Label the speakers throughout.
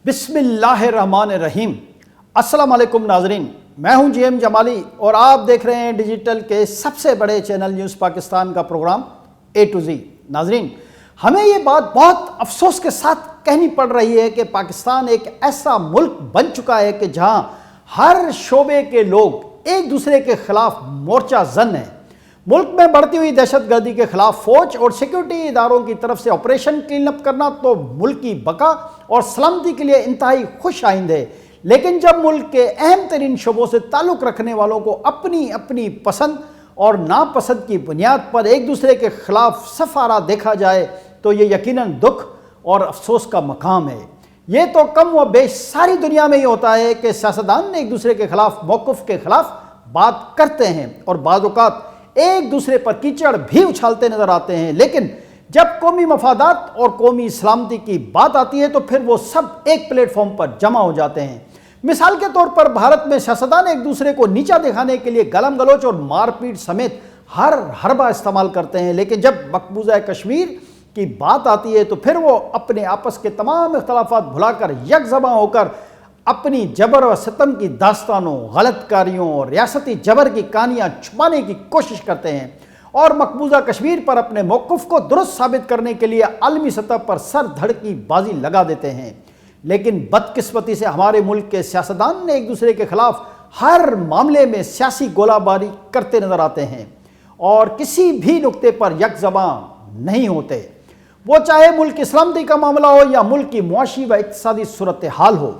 Speaker 1: بسم اللہ الرحمن الرحیم۔ السلام علیکم ناظرین، میں ہوں جی ایم جمالی اور آپ دیکھ رہے ہیں ڈیجیٹل کے سب سے بڑے چینل نیوز پاکستان کا پروگرام اے ٹو زی۔ ناظرین، ہمیں یہ بات بہت افسوس کے ساتھ کہنی پڑ رہی ہے کہ پاکستان ایک ایسا ملک بن چکا ہے کہ جہاں ہر شعبے کے لوگ ایک دوسرے کے خلاف مورچہ زن ہیں۔ ملک میں بڑھتی ہوئی دہشت گردی کے خلاف فوج اور سیکیورٹی اداروں کی طرف سے آپریشن کلین اپ کرنا تو ملک کی بقا اور سلامتی کے لیے انتہائی خوش آئند ہے، لیکن جب ملک کے اہم ترین شعبوں سے تعلق رکھنے والوں کو اپنی اپنی پسند اور ناپسند کی بنیاد پر ایک دوسرے کے خلاف صف آرا دیکھا جائے تو یہ یقیناً دکھ اور افسوس کا مقام ہے۔ یہ تو کم و بیش ساری دنیا میں ہی ہوتا ہے کہ سیاستدان ایک دوسرے کے خلاف موقف کے خلاف بات کرتے ہیں اور بعض اوقات ایک دوسرے پر کیچڑ بھی اچھالتے نظر آتے ہیں، لیکن جب قومی مفادات اور قومی سلامتی کی بات آتی ہے تو پھر وہ سب ایک پلیٹ فارم پر جمع ہو جاتے ہیں۔ مثال کے طور پر بھارت میں سیاستدان ایک دوسرے کو نیچا دکھانے کے لیے گالم گلوچ اور مار پیٹ سمیت ہر حربہ استعمال کرتے ہیں، لیکن جب مقبوضہ کشمیر کی بات آتی ہے تو پھر وہ اپنے آپس کے تمام اختلافات بھلا کر یک زباں ہو کر اپنی جبر و ستم کی داستانوں، غلط کاریوں اور ریاستی جبر کی کہانیاں چھپانے کی کوشش کرتے ہیں اور مقبوضہ کشمیر پر اپنے موقف کو درست ثابت کرنے کے لیے عالمی سطح پر سر دھڑ کی بازی لگا دیتے ہیں۔ لیکن بدقسمتی سے ہمارے ملک کے سیاستدان ایک دوسرے کے خلاف ہر معاملے میں سیاسی گولہ باری کرتے نظر آتے ہیں اور کسی بھی نقطے پر یک زباں نہیں ہوتے، وہ چاہے ملک کی سلامتی کا معاملہ ہو یا ملک کی معاشی و اقتصادی صورتحال ہو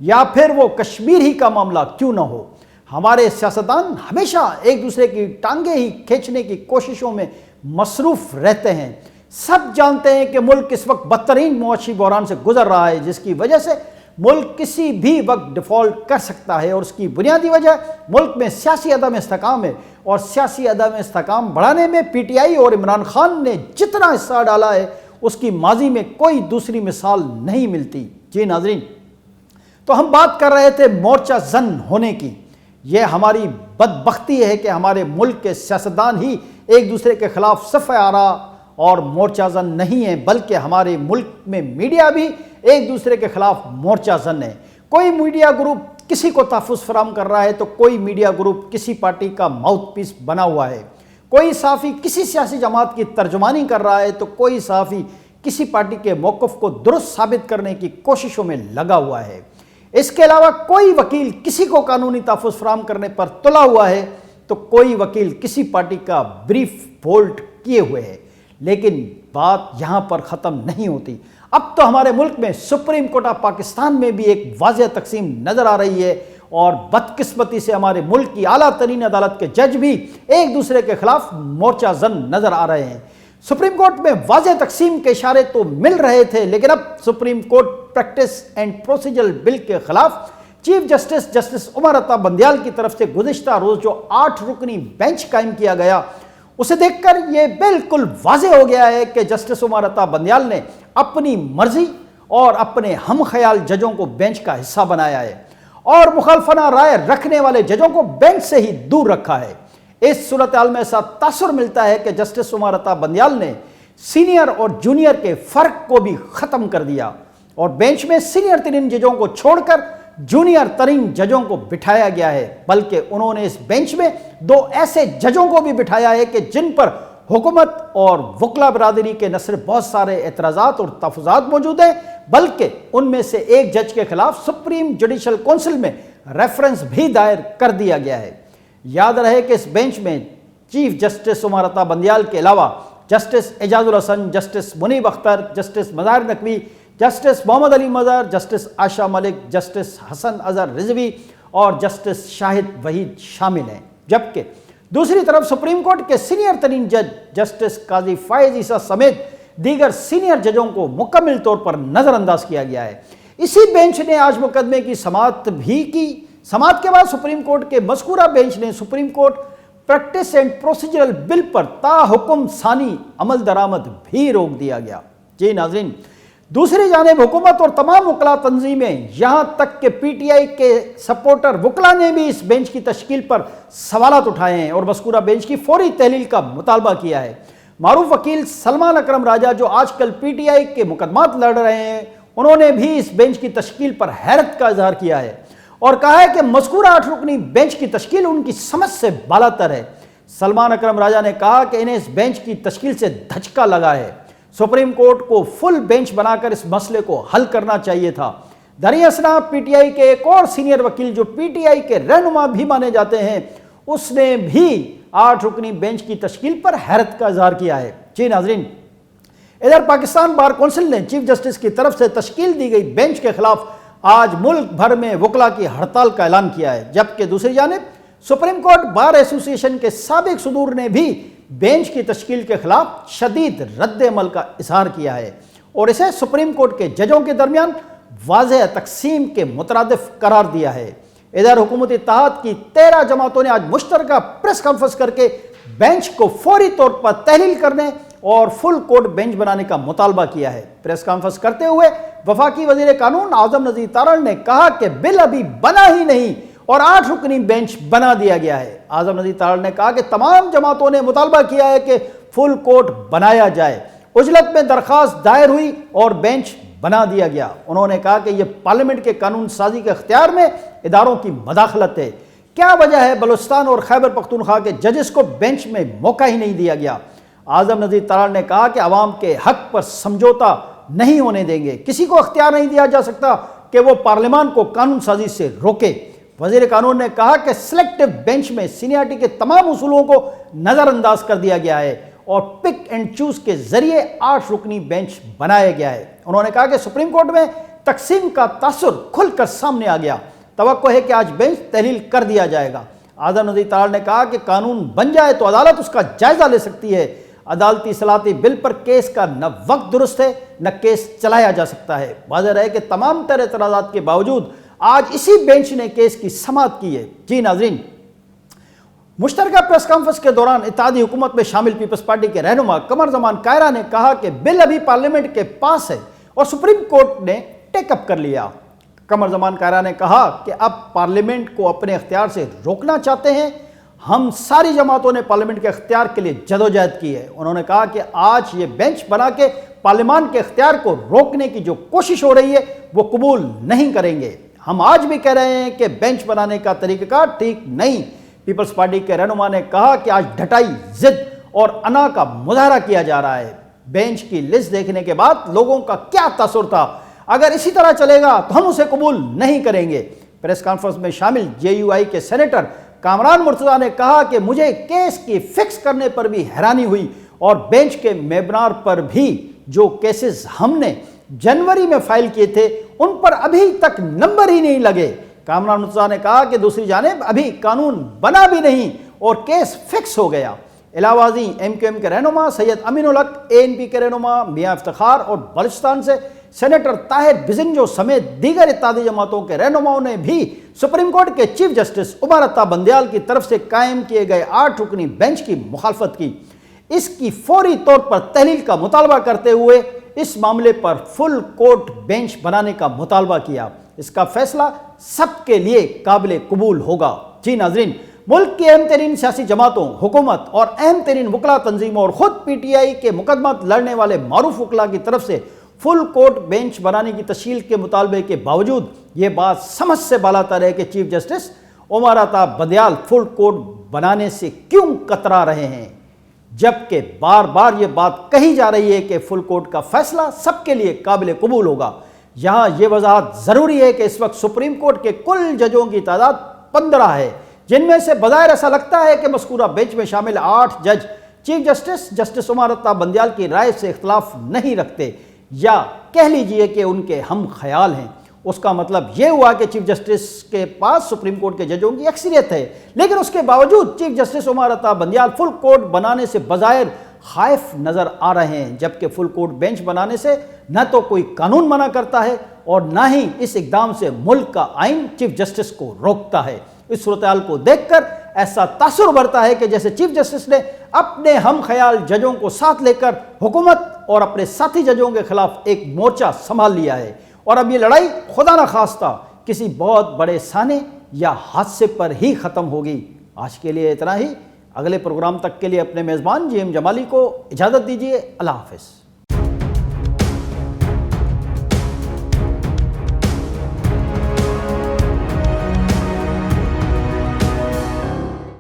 Speaker 1: یا پھر وہ کشمیر ہی کا معاملہ کیوں نہ ہو۔ ہمارے سیاستدان ہمیشہ ایک دوسرے کی ٹانگیں ہی کھینچنے کی کوششوں میں مصروف رہتے ہیں۔ سب جانتے ہیں کہ ملک اس وقت بدترین معاشی بحران سے گزر رہا ہے، جس کی وجہ سے ملک کسی بھی وقت ڈیفالٹ کر سکتا ہے اور اس کی بنیادی وجہ ملک میں سیاسی عدم استحکام ہے، اور سیاسی عدم استحکام بڑھانے میں پی ٹی آئی اور عمران خان نے جتنا حصہ ڈالا ہے اس کی ماضی میں کوئی دوسری مثال نہیں ملتی۔ جی ناظرین، تو ہم بات کر رہے تھے مورچہ زن ہونے کی۔ یہ ہماری بدبختی ہے کہ ہمارے ملک کے سیاستدان ہی ایک دوسرے کے خلاف صف آرا اور مورچہ زن نہیں ہیں، بلکہ ہمارے ملک میں میڈیا بھی ایک دوسرے کے خلاف مورچہ زن ہے۔ کوئی میڈیا گروپ کسی کو تحفظ فراہم کر رہا ہے تو کوئی میڈیا گروپ کسی پارٹی کا ماؤتھ پیس بنا ہوا ہے، کوئی صحافی کسی سیاسی جماعت کی ترجمانی کر رہا ہے تو کوئی صحافی کسی پارٹی کے موقف کو درست ثابت کرنے کی کوششوں میں لگا ہوا ہے۔ اس کے علاوہ کوئی وکیل کسی کو قانونی تحفظ فراہم کرنے پر تلا ہوا ہے تو کوئی وکیل کسی پارٹی کا بریف ہولڈ کیے ہوئے ہے۔ لیکن بات یہاں پر ختم نہیں ہوتی۔ اب تو ہمارے ملک میں سپریم کورٹ آف پاکستان میں بھی ایک واضح تقسیم نظر آ رہی ہے اور بدقسمتی سے ہمارے ملک کی اعلیٰ ترین عدالت کے جج بھی ایک دوسرے کے خلاف مورچہ زن نظر آ رہے ہیں۔ سپریم کورٹ میں واضح تقسیم کے اشارے تو مل رہے تھے، لیکن اب supreme court practice and procedure bill کے خلاف چیف جسٹس عمر عطا بندیال کی طرف سے گزشتہ روز جو 8 رکنی بینچ قائم کیا گیا، اسے دیکھ کر یہ بالکل واضح ہو گیا ہے کہ جسٹس عمر عطا بندیال نے اپنی مرضی اور اپنے ہم خیال ججوں کو بینچ کا حصہ بنایا ہے اور مخالفانہ رائے رکھنے والے ججوں کو بینچ سے ہی دور رکھا ہے۔ اس صورتحال میں ایسا تاثر ملتا ہے کہ جسٹس عمر عطا بندیال نے سینئر اور جونیئر کے فرق کو بھی ختم کر دیا اور بینچ میں سینئر ترین ججوں کو چھوڑ کر جونیئر ترین ججوں کو بٹھایا گیا ہے، بلکہ انہوں نے اس بینچ میں 2 ایسے ججوں کو بھی بٹھایا ہے کہ جن پر حکومت اور وکلا برادری کے نہ صرف بہت سارے اعتراضات اور تحفظات موجود ہیں، بلکہ ان میں سے ایک جج کے خلاف سپریم جوڈیشل کونسل میں ریفرنس بھی دائر کر دیا گیا ہے۔ یاد رہے کہ اس بینچ میں چیف جسٹس عمر عطا بندیال کے علاوہ جسٹس اعجاز الحسن، جسٹس منیب اختر، جسٹس مظاہر نقوی، جسٹس محمد علی مظہر، جسٹس عائشہ ملک، جسٹس حسن اظہر رضوی اور جسٹس شاہد وحید شامل ہیں، جبکہ دوسری طرف سپریم کورٹ کے سینئر ترین جج جسٹس قاضی فائز عیسیٰ سمیت دیگر سینئر ججوں کو مکمل طور پر نظر انداز کیا گیا ہے۔ اسی بینچ نے آج مقدمے کی سماعت بھی کی۔ سماعت کے بعد سپریم کورٹ کے مذکورہ بینچ نے supreme court practice and procedural bill پر تا حکم ثانی عمل درآمد بھی روک دیا گیا۔ جی ناظرین، دوسری جانب حکومت اور تمام وکلا تنظیمیں، یہاں تک کہ پی ٹی آئی کے سپورٹر وکلا نے بھی اس بینچ کی تشکیل پر سوالات اٹھائے ہیں اور مذکورہ بینچ کی فوری تحلیل کا مطالبہ کیا ہے۔ معروف وکیل سلمان اکرم راجہ جو آج کل پی ٹی آئی کے مقدمات لڑ رہے ہیں، انہوں نے بھی اس بینچ کی تشکیل پر حیرت کا اظہار کیا ہے اور کہا ہے کہ مذکورہ 8 رکنی بینچ کی تشکیل ان کی سمجھ سے بالاتر ہے۔ سلمان اکرم راجہ نے کہا کہ انہیں اس بینچ کی تشکیل سے دھچکا لگا ہے، سپریم کورٹ کو فل بینچ بنا کر اس مسئلے کو حل کرنا چاہیے تھا۔ دریں اثنا پی ٹی آئی کے ایک اور سینئر وکیل جو پی ٹی آئی کے رہنما بھی مانے جاتے ہیں، اس نے بھی 8 رکنی بینچ کی تشکیل پر حیرت کا اظہار کیا ہے۔ جی ناظرین، ادھر پاکستان بار کونسل نے چیف جسٹس کی طرف سے تشکیل دی گئی بینچ کے خلاف آج ملک بھر میں وکلاء کی ہڑتال کا اعلان کیا ہے، جبکہ دوسری جانب سپریم کورٹ بار ایسوسی ایشن کے سابق صدور نے بھی بینچ کی تشکیل کے خلاف شدید رد عمل کا اظہار کیا ہے اور اسے سپریم کورٹ کے ججوں کے درمیان واضح تقسیم کے مترادف قرار دیا ہے۔ ادھر حکومت اتحاد کی 13 جماعتوں نے آج مشترکہ پریس کانفرنس کر کے بینچ کو فوری طور پر تحلیل کرنے اور فل کورٹ بینچ بنانے کا مطالبہ کیا ہے۔ پریس کانفرنس کرتے ہوئے وفاقی وزیر قانون اعظم نذیر تارڑ نے کہا کہ بل ابھی بنا ہی نہیں اور 8 رکنی بینچ بنا دیا گیا ہے۔ اعظم نذیر تارڑ نے کہا کہ تمام جماعتوں نے مطالبہ کیا ہے کہ فل کورٹ بنایا جائے، عجلت میں درخواست دائر ہوئی اور بینچ بنا دیا گیا۔ انہوں نے کہا کہ یہ پارلیمنٹ کے قانون سازی کے اختیار میں اداروں کی مداخلت ہے۔ کیا وجہ ہے بلوچستان اور خیبر پختونخوا کے ججز کو بینچ میں موقع ہی نہیں دیا گیا؟ اعظم نذیر تارڑ نے کہا کہ عوام کے حق پر سمجھوتا نہیں ہونے دیں گے، کسی کو اختیار نہیں دیا جا سکتا کہ وہ پارلیمان کو قانون سازی سے روکے۔ وزیر قانون نے کہا کہ سلیکٹو بینچ میں سینئرٹی کے تمام اصولوں کو نظر انداز کر دیا گیا ہے اور پک اینڈ چوز کے ذریعے 8 رکنی بینچ بنایا گیا ہے۔ انہوں نے کہا کہ سپریم کورٹ میں تقسیم کا تاثر کھل کر سامنے آ گیا، توقع ہے کہ آج بینچ تحلیل کر دیا جائے گا۔ اعظم نذیر تارڑ نے کہا کہ قانون بن جائے تو عدالت اس کا جائزہ لے سکتی ہے، عدالتی صلاحیتی بل پر کیس کا نہ وقت درست ہے نہ کیس چلایا جا سکتا ہے۔ واضح رہے کہ تمام تر اعتراضات کے باوجود آج اسی بینچ نے کیس کی سماعت کی ہے۔ جی ناظرین، مشترکہ پریس کانفرنس کے دوران اتحادی حکومت میں شامل پیپلز پارٹی کے رہنما قمر زمان کائرہ نے کہا کہ بل ابھی پارلیمنٹ کے پاس ہے اور سپریم کورٹ نے ٹیک اپ کر لیا۔ قمر زمان کائرہ نے کہا کہ اب پارلیمنٹ کو اپنے اختیار سے روکنا چاہتے ہیں۔ ہم ساری جماعتوں نے پارلیمنٹ کے اختیار کے لیے جدوجہد کی ہے۔ انہوں نے کہا کہ آج یہ بینچ بنا کے پارلیمان کے اختیار کو روکنے کی جو کوشش ہو رہی ہے وہ قبول نہیں کریں گے۔ ہم آج بھی کہہ رہے ہیں کہ بینچ بنانے کا طریقہ کار ٹھیک نہیں۔ پیپلز پارٹی کے رہنما نے کہا کہ آج ڈھٹائی، ضد اور انا کا مظاہرہ کیا جا رہا ہے۔ بینچ کی لسٹ دیکھنے کے بعد لوگوں کا کیا تاثر تھا، اگر اسی طرح چلے گا تو ہم اسے قبول نہیں کریں گے۔ پریس کانفرنس میں شامل جے یو آئی کے سینیٹر کامران مرتضیٰ نے کہا کہ مجھے کیس کی فکس کرنے پر بھی حیرانی ہوئی اور بینچ کے میبنار پر بھی جو کیسز ہم نے جنوری میں فائل کیے تھے ان پر ابھی تک نمبر ہی نہیں لگے۔ کامران مرتضیٰ نے کہا کہ دوسری جانب ابھی قانون بنا بھی نہیں اور کیس فکس ہو گیا۔ علاوہ ازیں ایم کیو ایم کے رہنما سید امین الحق، اے این پی کے رہنما میاں افتخار اور بلوچستان سے سینیٹر طاہر بزنجو سمیت دیگر اتحادی جماعتوں کے رہنماؤں نے بھی سپریم کورٹ کے چیف جسٹس عمر عطا بندیال کی طرف سے قائم کیے گئے 8 رکنی بینچ کی مخالفت کی۔ اس کی فوری طور پر تحلیل کا مطالبہ کرتے ہوئے اس معاملے پر فل کورٹ بینچ بنانے کا مطالبہ کیا۔ اس کا فیصلہ سب کے لیے قابل قبول ہوگا۔ جی ناظرین، ملک کی اہم ترین سیاسی جماعتوں، حکومت اور اہم ترین وکلاء تنظیموں اور خود پی ٹی آئی کے مقدمات لڑنے والے معروف وکلاء کی طرف سے فل کورٹ بینچ بنانے کی تشکیل کے مطالبے کے باوجود یہ بات سمجھ سے بالاتر ہے کہ chief justice Umar Ata Bandial full court بنانے سے کیوں کترا رہے ہیں، جبکہ بار بار یہ بات کہی جا رہی ہے کہ فل کورٹ کا فیصلہ سب کے لیے قابل قبول ہوگا۔ یہاں یہ وضاحت ضروری ہے کہ اس وقت سپریم کورٹ کے کل ججوں کی تعداد 15 ہے، جن میں سے بظاہر ایسا لگتا ہے کہ مذکورہ بینچ میں شامل 8 جج چیف جسٹس عمر عطا بندیال کی رائے سے اختلاف نہیں رکھتے، یا کہہ لیجئے کہ ان کے ہم خیال ہیں۔ اس کا مطلب یہ ہوا کہ چیف جسٹس کے پاس سپریم کورٹ کے ججوں کی اکثریت ہے، لیکن اس کے باوجود chief justice Umar Ata Bandial full court بنانے سے بظاہر خائف نظر آ رہے ہیں، جبکہ فل کورٹ بینچ بنانے سے نہ تو کوئی قانون منع کرتا ہے اور نہ ہی اس اقدام سے ملک کا آئین چیف جسٹس کو روکتا ہے۔ اس صورتحال کو دیکھ کر ایسا تاثر بڑھتا ہے کہ جیسے چیف جسٹس نے اپنے ہم خیال ججوں کو ساتھ لے کر حکومت اور اپنے ساتھی ججوں کے خلاف ایک مورچہ سنبھال لیا ہے، اور اب یہ لڑائی خدا نہ خواستہ کسی بہت بڑے سانے یا حادثے پر ہی ختم ہوگی۔ آج کے لیے اتنا ہی۔ اگلے پروگرام تک کے لیے اپنے میزبان جی ایم جمالی کو اجازت دیجیے۔ اللہ حافظ۔